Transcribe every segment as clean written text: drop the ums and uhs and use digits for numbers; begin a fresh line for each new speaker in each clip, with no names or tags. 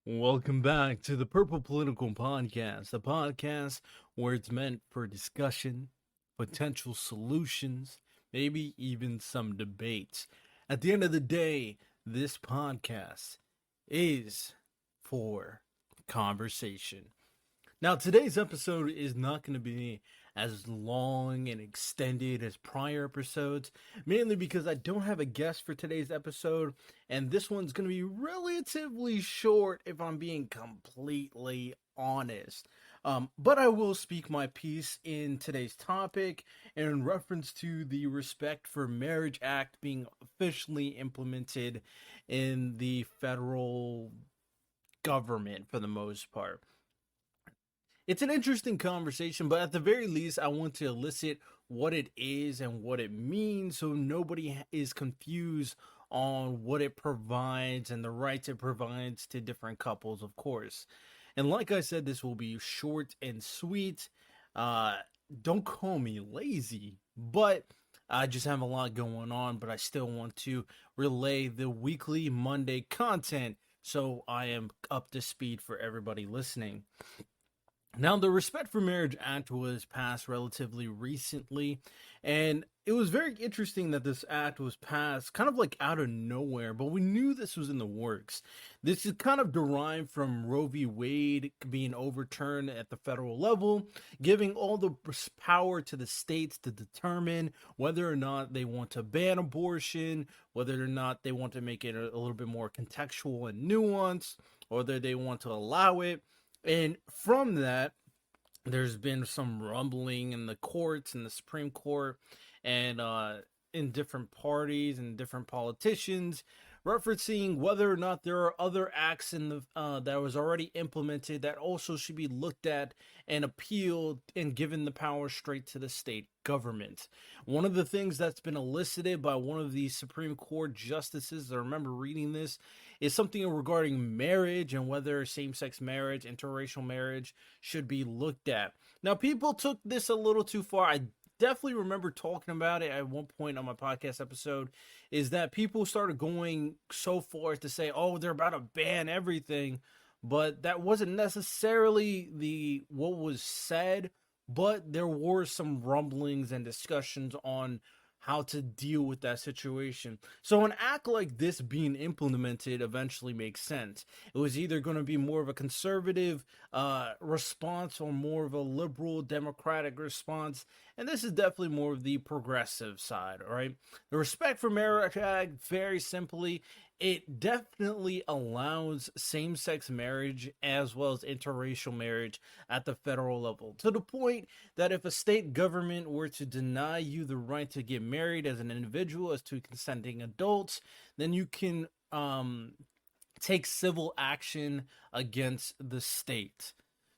Welcome back to the Purple Political Podcast, a podcast where it's meant for discussion, potential solutions, maybe even some debates. At the end of the day, this podcast is for conversation. Now, today's episode is not going to be as long and extended as prior episodes, mainly because I don't have a guest for today's episode, and this one's going to be relatively short if I'm being completely honest. But I will speak my piece in today's topic in reference to the Respect for Marriage Act being officially implemented in the federal government for the most part. It's an interesting conversation, but at the very least, I want to elicit what it is and what it means so nobody is confused on what it provides and the rights it provides to different couples, of course. And like I said, this will be short and sweet. Uh, don't call me lazy, but I just have a lot going on, but I still want to relay the weekly Monday content so I am up to speed for everybody listening. Now, the Respect for Marriage Act was passed relatively recently, and it was very interesting that this act was passed kind of like out of nowhere, but we knew this was in the works. This is kind of derived from Roe v. Wade being overturned at the federal level, giving all the power to the states to determine whether or not they want to ban abortion, whether or not they want to make it a little bit more contextual and nuanced, or whether they want to allow it. And from that, there's been some rumbling in the courts and the Supreme Court and in different parties and different politicians referencing whether or not there are other acts in the that was already implemented that also should be looked at and appealed and given the power straight to the state government. One of the things that's been elicited by one of the Supreme Court justices, I remember reading this, is something regarding marriage and whether same-sex marriage, interracial marriage should be looked at. Now, people took this a little too far. I definitely remember talking about it at one point on my podcast episode, is that people started going so far as to say, oh, they're about to ban everything, but that wasn't necessarily the what was said, but there were some rumblings and discussions on how to deal with that situation. So an act like this being implemented eventually makes sense. It was either going to be more of a conservative response or more of a liberal democratic response, and this is definitely more of the progressive side. All right, the Respect for Marriage Act, very simply, it definitely allows same-sex marriage as well as interracial marriage at the federal level, to the point that if a state government were to deny you the right to get married as an individual, as two consenting adults, then you can take civil action against the state.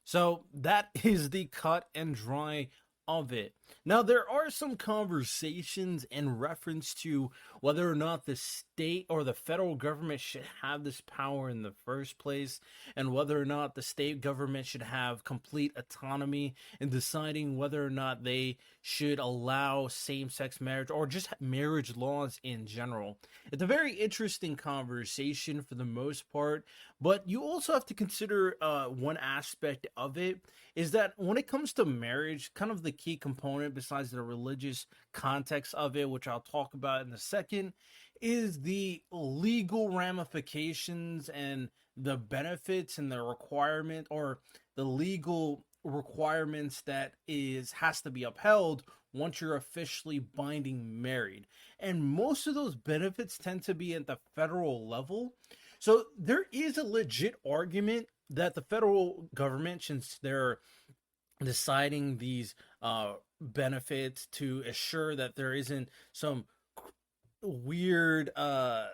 So that is the cut and dry of it. Now, there are some conversations in reference to whether or not the state or the federal government should have this power in the first place, and whether or not the state government should have complete autonomy in deciding whether or not they should allow same sex marriage or just marriage laws in general. It's a very interesting conversation for the most part, but you also have to consider one aspect of it is that when it comes to marriage, kind of the key component, besides the religious context of it, which I'll talk about in a second, is the legal ramifications and the benefits and the requirement or the legal requirements that is has to be upheld once you're officially binding married. And most of those benefits tend to be at the federal level. So there is a legit argument that the federal government, since they're deciding these benefits to assure that there isn't some weird uh,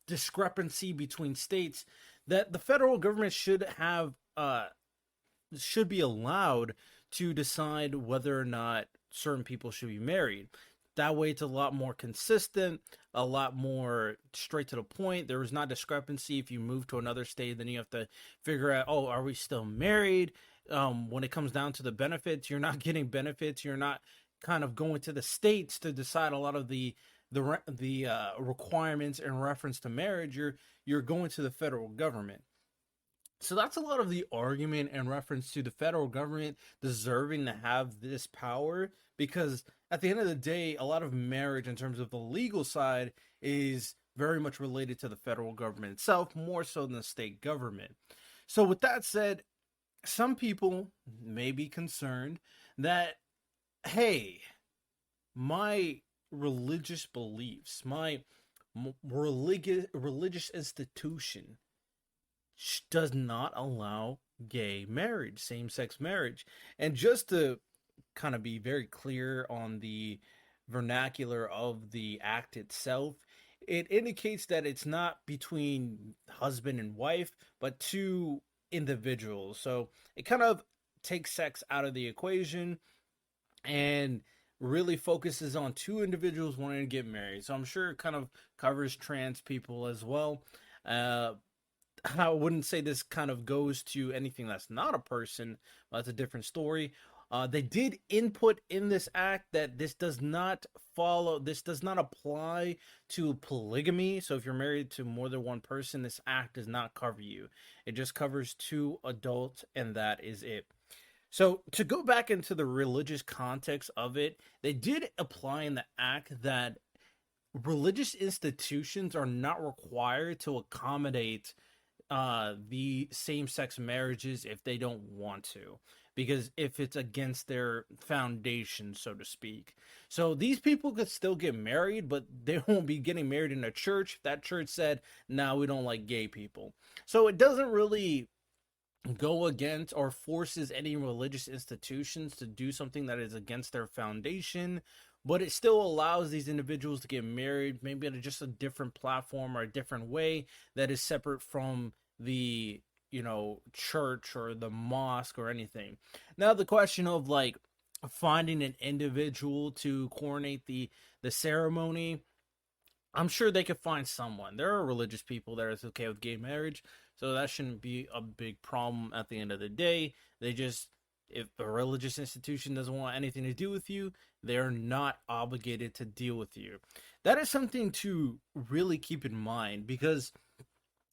discrepancy between states, that the federal government should be allowed to decide whether or not certain people should be married. That way, it's a lot more consistent, a lot more straight to the point. There is not discrepancy. If you move to another state, then you have to figure out, oh, are we still married? When it comes down to the benefits, you're not getting benefits. You're not kind of going to the states to decide a lot of the the requirements in reference to marriage, you're going to the federal government. So that's a lot of the argument in reference to the federal government deserving to have this power, because at the end of the day, a lot of marriage in terms of the legal side is very much related to the federal government itself, more so than the state government. So with that said, some people may be concerned that, hey, my religious beliefs, my religious institution does not allow gay marriage, same sex marriage. And just to kind of be very clear on the vernacular of the act itself, it indicates that it's not between husband and wife, but two individuals. So it kind of takes sex out of the equation and really focuses on two individuals wanting to get married. So I'm sure it kind of covers trans people as well. Uh, I wouldn't say this kind of goes to anything that's not a person. That's a different story. They did input in this act that this does not apply to polygamy. So if you're married to more than one person, this act does not cover you. It just covers two adults, and that is it. So to go back into the religious context of it, they did apply in the act that religious institutions are not required to accommodate the same-sex marriages if they don't want to, because if it's against their foundation, so to speak. So these people could still get married, but they won't be getting married in a church if that church said, "No, we don't like gay people." So it doesn't really go against or forces any religious institutions to do something that is against their foundation, but it still allows these individuals to get married, maybe at just a different platform or a different way that is separate from the, church or the mosque or anything. Now the question of like finding an individual to coordinate the ceremony, I'm sure they could find someone. There are religious people that are okay with gay marriage, so that shouldn't be a big problem at the end of the day. If a religious institution doesn't want anything to do with you, they're not obligated to deal with you. That is something to really keep in mind, because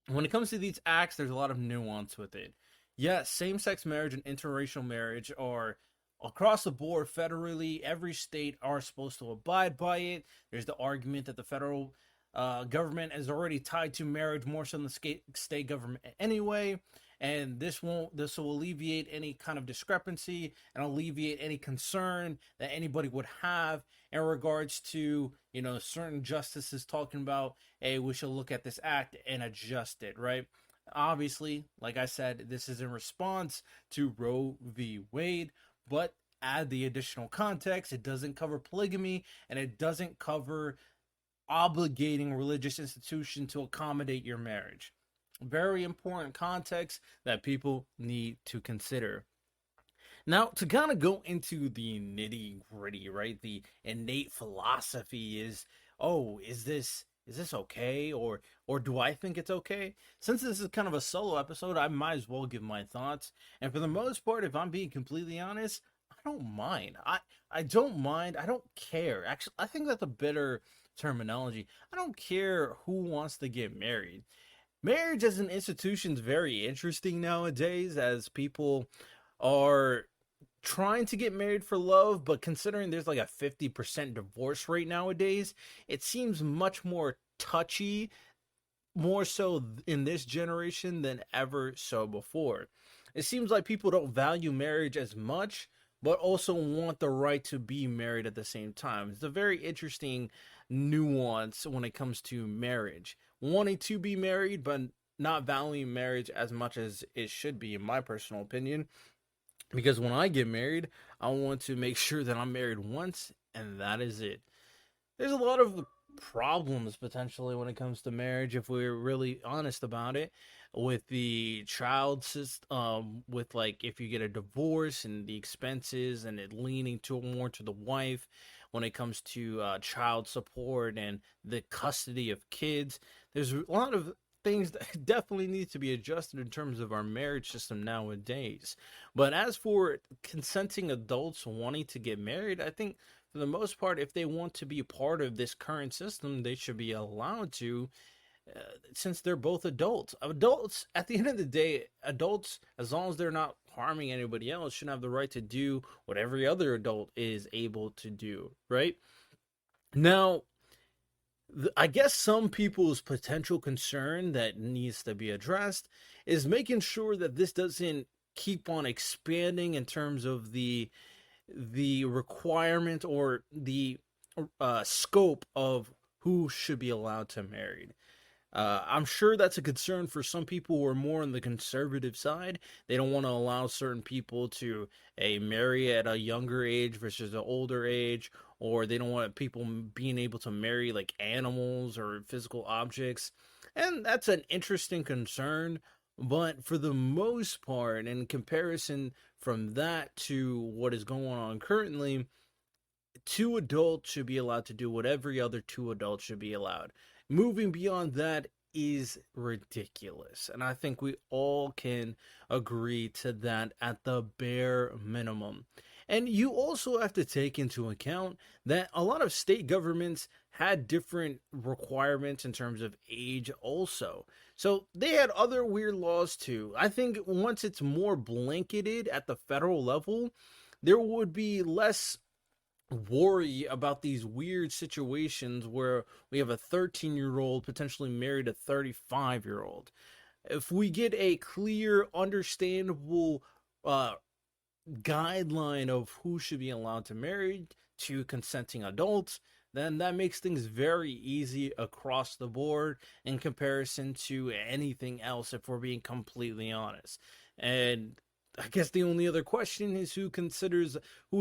when it comes to these acts, there's a lot of nuance with it. Yes, same sex marriage and interracial marriage are across the board federally. Every state are supposed to abide by it. There's the argument that the federal government is already tied to marriage more so than the state government anyway, and this will alleviate any kind of discrepancy and alleviate any concern that anybody would have in regards to certain justices talking about, hey, we should look at this act and adjust it, right? Obviously, like I said, this is in response to Roe v. Wade, but add the additional context. It doesn't cover polygamy, and it doesn't cover obligating religious institution to accommodate your marriage. Very important context that people need to consider. Now, to kind of go into the nitty gritty, right? The innate philosophy is, oh, is this okay, or do I think it's okay? Since this is kind of a solo episode, I might as well give my thoughts. And for the most part, if I'm being completely honest, I don't mind. I don't mind. I don't care. Actually, I think that's a better terminology. I don't care who wants to get married. Marriage as an institution is very interesting nowadays, as people are trying to get married for love, but considering there's like a 50% divorce rate nowadays, it seems much more touchy, more so in this generation than ever so before. It seems like people don't value marriage as much, but also want the right to be married at the same time. It's a very interesting nuance when it comes to marriage. Wanting to be married, but not valuing marriage as much as it should be, in my personal opinion. Because when I get married, I want to make sure that I'm married once, and that is it. There's a lot of problems potentially when it comes to marriage, if we're really honest about it, with the child system, with like if you get a divorce and the expenses and it leaning to more to the wife when it comes to child support and the custody of kids. There's a lot of things that definitely need to be adjusted in terms of our marriage system nowadays. But as for consenting adults wanting to get married, I think for the most part, if they want to be a part of this current system, they should be allowed to, uh, since they're both adults. Adults, at the end of the day, adults, as long as they're not harming anybody else, should have the right to do what every other adult is able to do, right? Now, I guess some people's potential concern that needs to be addressed is making sure that this doesn't keep on expanding in terms of the requirement or the scope of who should be allowed to marry. I'm sure that's a concern for some people who are more on the conservative side. They don't want to allow certain people to marry at a younger age versus an older age, or they don't want people being able to marry like animals or physical objects. And that's an interesting concern. But for the most part, in comparison from that to what is going on currently, two adults should be allowed to do what every other two adults should be allowed. Moving beyond that is ridiculous. And I think we all can agree to that at the bare minimum. And you also have to take into account that a lot of state governments had different requirements in terms of age, also. So they had other weird laws too. I think once it's more blanketed at the federal level, there would be less worry about these weird situations where we have a 13-year-old potentially married a 35-year-old. If we get a clear, understandable guideline of who should be allowed to marry to consenting adults, then that makes things very easy across the board in comparison to anything else, if we're being completely honest. And I guess the only other question is who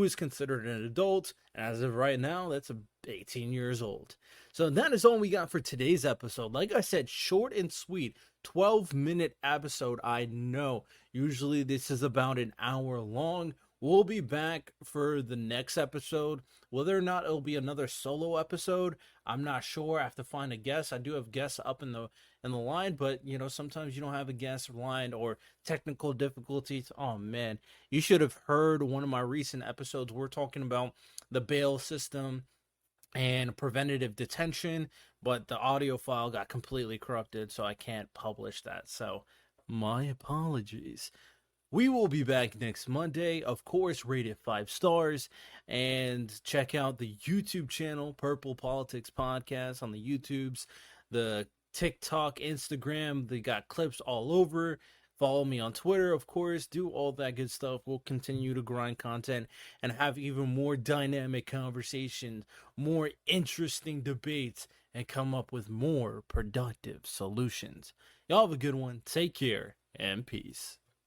is considered an adult. And as of right now, that's 18 years old. So that is all we got for today's episode. Like I said, short and sweet, 12-minute episode. I know. Usually this is about an hour long. We'll be back for the next episode. Whether or not it'll be another solo episode, I'm not sure. I have to find a guest. I do have guests up in the line, but sometimes you don't have a guest line or technical difficulties. Oh man, you should have heard one of my recent episodes. We're talking about the bail system and preventative detention, but the audio file got completely corrupted, so I can't publish that. So my apologies. We will be back next Monday. Of course, rate it 5 stars and check out the YouTube channel, Purple Politics Podcast on the YouTubes, the TikTok, Instagram. They got clips all over. Follow me on Twitter, of course. Do all that good stuff. We'll continue to grind content and have even more dynamic conversations, more interesting debates, and come up with more productive solutions. Y'all have a good one. Take care and peace.